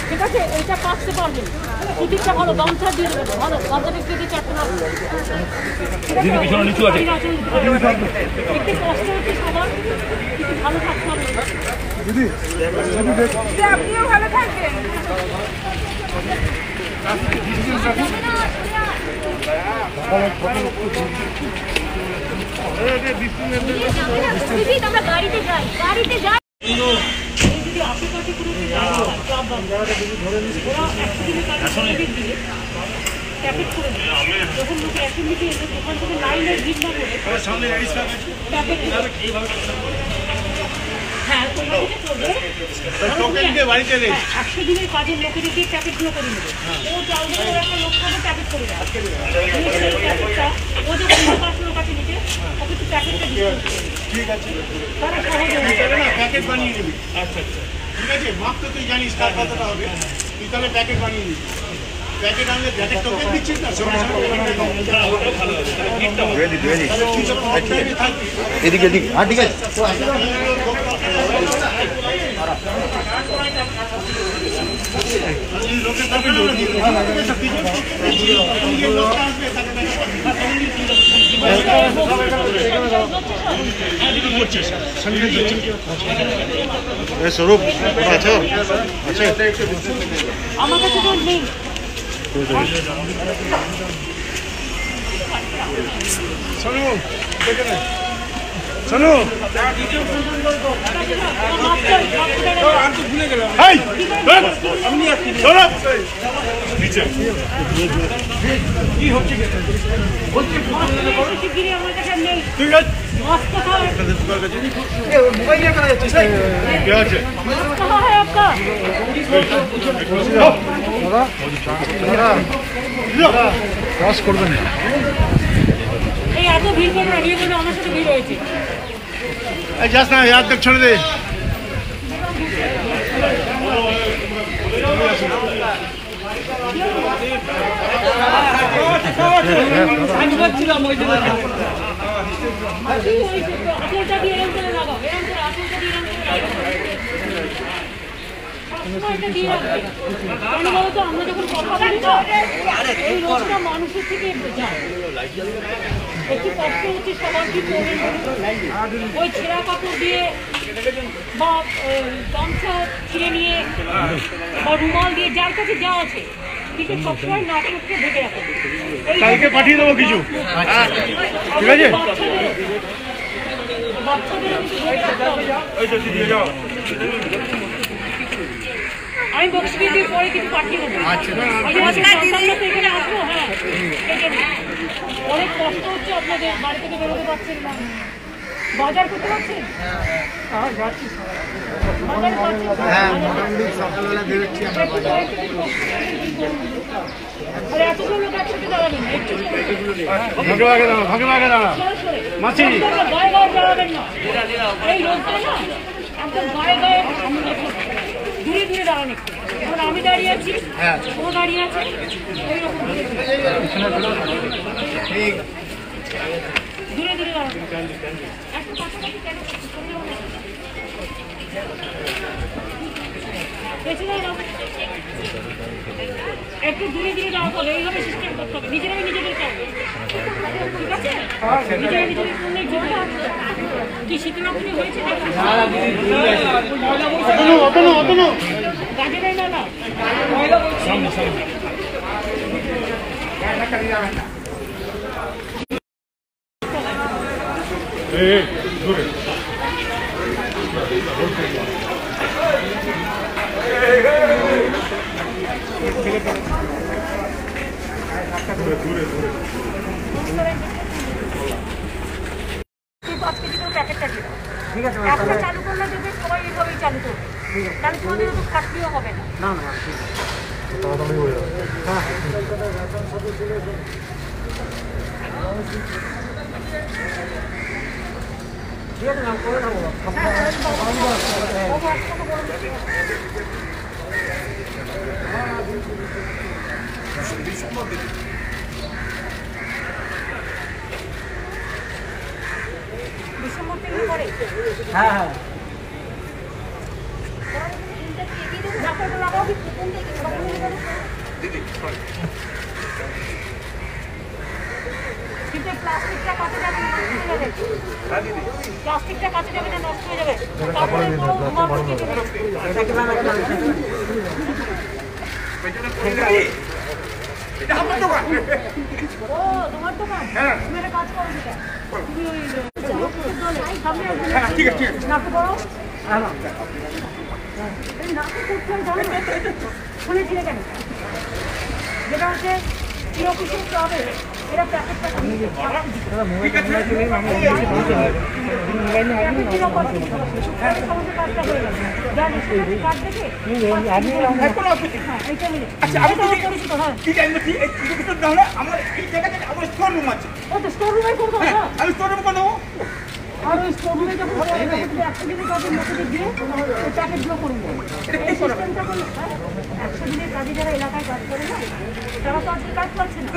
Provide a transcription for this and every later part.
ঠিক আছে, এইটা পাঁচতে পারবেন, টিকিটটা ভালো, গামছা দিয়ে দেবেন, ভালো গামছা দিয়ে চারটে লাগবে। একটু কষ্ট হচ্ছে সবার, কিন্তু ভালো থাকতে হবে দিদি, আপনিও ভালো থাকবেন। আমরা গাড়িতে যাই, গাড়িতে যাই। আশেপাশে কোনো প্যাকেট করে যখন লোকে অ্যাসেম্বলিতে এসে ওখান থেকে লাইনের ভিড় না করে প্যাকেট হ্যাঁ বাড়িতে 100 দিনের কাজের লোকেদেরকে প্যাকেটগুলো করে নেবে। ও চাউলের একটা লোক করে প্যাকেট করে দেয়, সেই প্যাকেটটা ও যখন লোক কাছে নিতে ওকে একটু প্যাকেটটা দিতে ঠিক আছে, তারা সহজে প্যাকেট বানিয়ে নিবি। আচ্ছা আচ্ছা ঠিক আছে, মাপ তো তুই জানিস কার কতটা হবে, তুই তাহলে প্যাকেট বানিয়ে নিবি। প্যাকেট আনলে প্যাকেট টোকেন দিচ্ছিস না, এদিকে এদিকে হ্যাঁ ঠিক আছে। স্বরূপ আছো? আমার কাছে তো নেই। শোনো শোনো ভুলে গেলাম কি হচ্ছে করবেন এই এত ভিড় করবো না, ভিড় করবো আমার সাথে ভিড় হয়েছে। যাস না याद तक छोड़ दे। আমি বলছিলাম ওই দিন আসলটা দিয়ে এরকম করে লাগাও, এরকম করে আসলটা দিয়ে এরকম করে লাগাও। আমরা যখন কথা বলি তো এই রোজটা মানুষের থেকে যায়, একটু কষ্ট হচ্ছে সবার, কি করবেন ওই ছেঁড়া কাপড় দিয়ে বা গামছা ছিঁড়ে নিয়ে বা রুমাল দিয়ে যার কাছে যা আছে কিন্তু সবসময় নাক মুখকে ঢেকে রাখো। কালকে পাঠিয়ে দেবো কিছু, ঠিক আছে? আমি বক্স দিয়ে পরে কিছু পাঠিয়ে দেবো। এখানে আসবো, হ্যাঁ অনেক কষ্ট হচ্ছে আপনাদের, বাড়ি থেকে বেরোতে পারছেন না, বাজার করতে পারছেন? এতগুলো লোক একসাথে দাঁড়াবেন, গায়ে গায়ে দাঁড়াবেন না, এই রোদটা না একদম গায়ে গায়ে দূরে দূরে দাঁড়ান একটু। এখন আমি দাঁড়িয়ে আছি, ও দাঁড়িয়ে আছে, এইরকম দূরে দূরে দাঁড়ান। একটু দূরে দূরে দাঁড়াতে হবে, এইভাবে সিস্টেম করতে হবে, নিজেরাই নিজেদের কাজ, ঠিক আছে? নিজেরাই নিজেদের ফোনে জোরটা কি শীতলক্ষণী হয়েছে কাজে নেই না না একটা চালু করলে দেবে, সবাই এইভাবেই চালু করবে, তাহলে তোমাদের তো খাটনিও হবে না। তাড়াতাড়ি হয়ে যাবে। ঠিক আছে, না করে দেবো। হ্যাঁ হ্যাঁ কিন্তু প্লাস্টিকটা কাছে যাবে না, নষ্ট হয়ে যাবে। প্লাস্টিকটা কাছে যাবে না, নষ্ট হয়ে যাবে। তারপরে পুরো ধোঁয়া ঢুকে যাবে। এটা আমার দোকান। ও, তোমার দোকান? তুমি একটা কাজ করো সেটা। তুমি ওই সামনে আসবে। ঠিক আছে, ঠিক আছে। নাটক করো। এই নাটক করতে হয় জানো না? শুনেছিলে কেন? যেটা হচ্ছে চিরকুসুম ক্লাবে এরা প্যাকেটটা ঠিক আছে। আচ্ছা, আমি তো পরিচিত হয়। ঠিক আছে, ঠিক এই চিরকুসুম তাহলে আমার এই জায়গাতে আমার স্টোর রুম আছে। ও তো স্টোর রুমে করবো। হ্যাঁ, আমি স্টোর রুম করে দেবো। আর ওই স্টোর রুমে যখন 100 দিনের কাজের লোকেদের দিয়ে ওই প্যাকেটগুলো করবো। এই সিস্টেমটা করলে 100 দিনের কাজে যারা এলাকায় কাজ করে না, তারা তো আজকে কাজ পাচ্ছে না।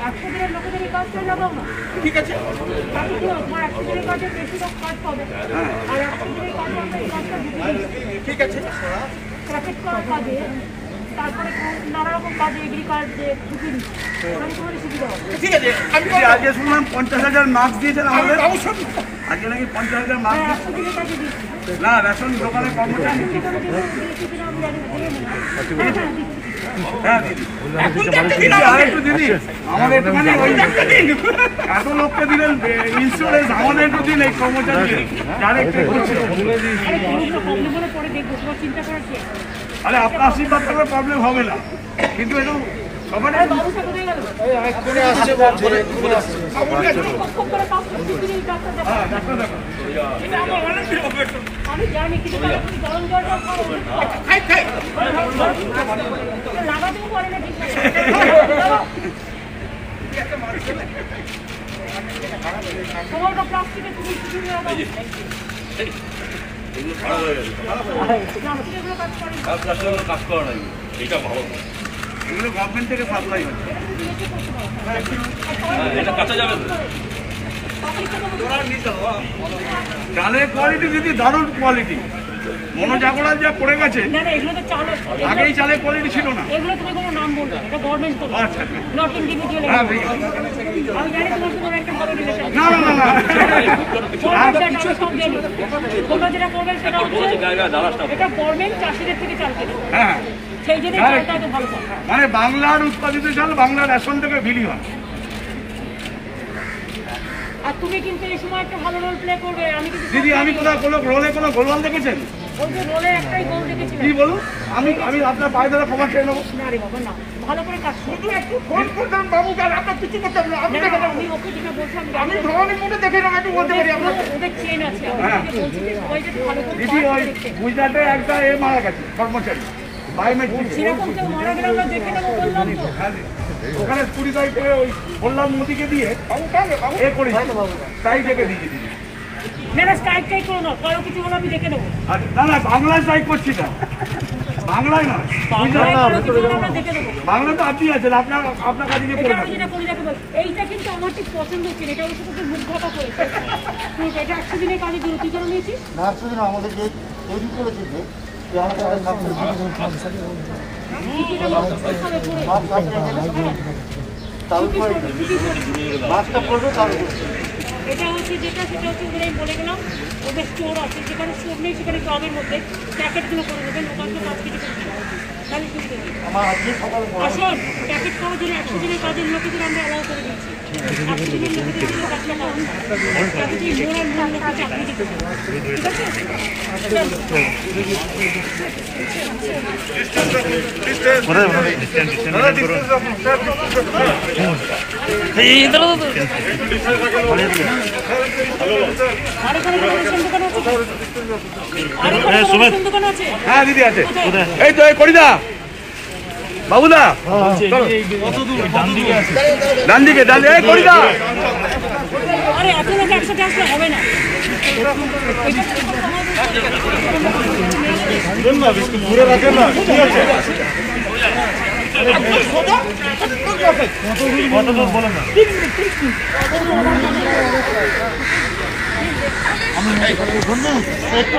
100 দিনের লোকেদের এই কাজটা লাগাও না। ঠিক আছে। তাতে কি হবে? তোমার 100 দিনের কাজে বেশি লোক কাজ পাবে। আর 100 দিনের কাজে আমরা এই কাজটা ঢুকে দিচ্ছি। ঠিক আছে। প্যাকেট করার কাজে, তারপরে নানা রকম কাজে এগ্রি কার্ড দিয়ে ঢুকে দিচ্ছি। ওখানে তোমাদের সুবিধা হবে। ঠিক আছে, আমি আজকে শুনলাম 50,000 মার্কস দিয়েছেন আমাদের। অবশ্যই আজকে নাকি 50,000 মার্কস। 100 দিনের কাজে দিচ্ছি। না, রেশন দোকানের কর্মচারী। হ্যাঁ দিদি, এখন দেখতে দিন আর একটু দিদি আমাদের একটুখানি ওই এত লোককে দিলেন ইন্স্যুরেন্স, আমাদের একটু দিন এই কর্মচারী যারা একটু করছিল। আরে আপনার আশীর্বাদ থাকলে প্রবলেম হবে না, কিন্তু একটু সবার আমি জানি কিছু গরম জল খাই খাই লাগাতেও পারে না। তোমার প্লাস্টিকের তুমি কিছু কাজ করা নাই, এটা ভালো না। এগুলো গভর্নমেন্ট থেকে সাপ্লাই হচ্ছে। এটা কাঁচা যাবে তো? চালের কোয়ালিটি দিদি দারুণ কোয়ালিটি। মনোজাগরাল যা পড়ে গেছে, না না, এগুলো তো চাল আগেই চালের কোয়ালিটি ছিল না। এগুলো তুমি কোনো নাম বলবে না, এটা গভর্নমেন্ট তো আচ্ছা, নট ইন্ডিভিজুয়াল। হ্যাঁ ঠিক আছে। আমি জানি তোমার তোমার একটা ভালো রিলেশন। না না না না, তোমরা যেটা করবেন সেটা হচ্ছে জায়গায় দাঁড়াস এটা গভর্নমেন্ট চাষিদের থেকে চাল কেনে, হ্যাঁ সেই জন্যই চালটা এত ভালো পাবে। মানে বাংলার উৎপাদিত চাল বাংলার রেশন থেকে বিলি হয়। আর তুমি কিন্তু এই সময় একটা ভালো রোল প্লে করবে। আমি কিন্তু দিদি আমি কোথাও কোনো রোলে কোনো গোলওয়াল দেখেছেন? ওই যে রোলে একটাই গোল দেখেছিলাম। কি বলুন, আমি আমি আপনার পায়ে ধরে ক্ষমা চেয়ে নেবো। না রে বাবা, না, ভালো করে কাজ করো। শুধু একটু ফোন করতাম বাবু, আর আপনার কিছু করতাম না। আমি না, দেখে নেবো। আমি ওকে যেটা বলছিলাম, আমি ভবানীর মধ্যে দেখে নেবো, একটু বলতে পারি আমরা। ওদের চেন আছে। আমি ওকে বলছি যে সবাই যাতে ভালো করে দিদি কাজ ওই দেখতে। গুজরাটে একটা মারা গেছে কর্মচারী, বায়োমেট্রিক। সেরকম কেউ মারা গেলে আমরা দেখে নেবো বললাম তো। ওখানে 20 তারিখে ওই বললাম মোদিকে দিয়ে এ করেছি, তাই দেখে দিয়েছি দিদি। না না, স্ট্রাইক টাইক করো না, কারো কিছু হলে আমি দেখে নেবো। আর না না, বাংলায় ট্রাই করছি না, বাংলায় না, বাংলায় কারো কিছু হলে আমরা দেখে নেবো। বাংলা তো আপনি আছেন, আপনার আপনার কাছে গিয়ে এটা পড়ে আমি যেটা করি যাকে বল, এইটা কিন্তু আমার ঠিক পছন্দ হচ্ছে না। এটা অবশ্য তোকে মুখ ঢাকা করেছে। এটা 100 দিনের কাজে দিল, তুই কেন নিয়েছিস? না শুধু না, আমাদের যে তৈরি করেছে যে আমাদের আগে সামনে তারপরে মাছটা পড়বে তারপরে এটা হচ্ছে যেটা, সেটা হচ্ছে ওদের আমি বলে গেলাম ওদের স্টোর আছে, যেখানে স্টোর নেই সেখানে ক্লাবের মধ্যে প্যাকেটগুলো করে দেবেন। ওখানে 5 কেজি করতে হবে, তাহলে সুবিধা নেই। আমার আজকে সকালে আসুন, প্যাকেট করার জন্য 100 দিনের কাজের লোকেদের আমরা অ্যালাউ করে দিচ্ছি। 100 দিনের লোকেদের আমরা কাজটা পাবো না। তাতে যে মোড় আর মোড় লোককে চাকরি দিতে হবে। ঠিক আছে? আরে কোনো রেশন দোকান আছে? আরে কোনো রেশন দোকান আছে? হ্যাঁ দিদি আছে, কোথায়? এই তো এই করিদা বাবুদা ডান দিকে ডান দিকে, এই করিদা আরে এত লোক একসাথে আসলে হবে না। ঘুরে রাখেন না, ঠিক আছে। সোজা কত লোক বলো না আমি একটু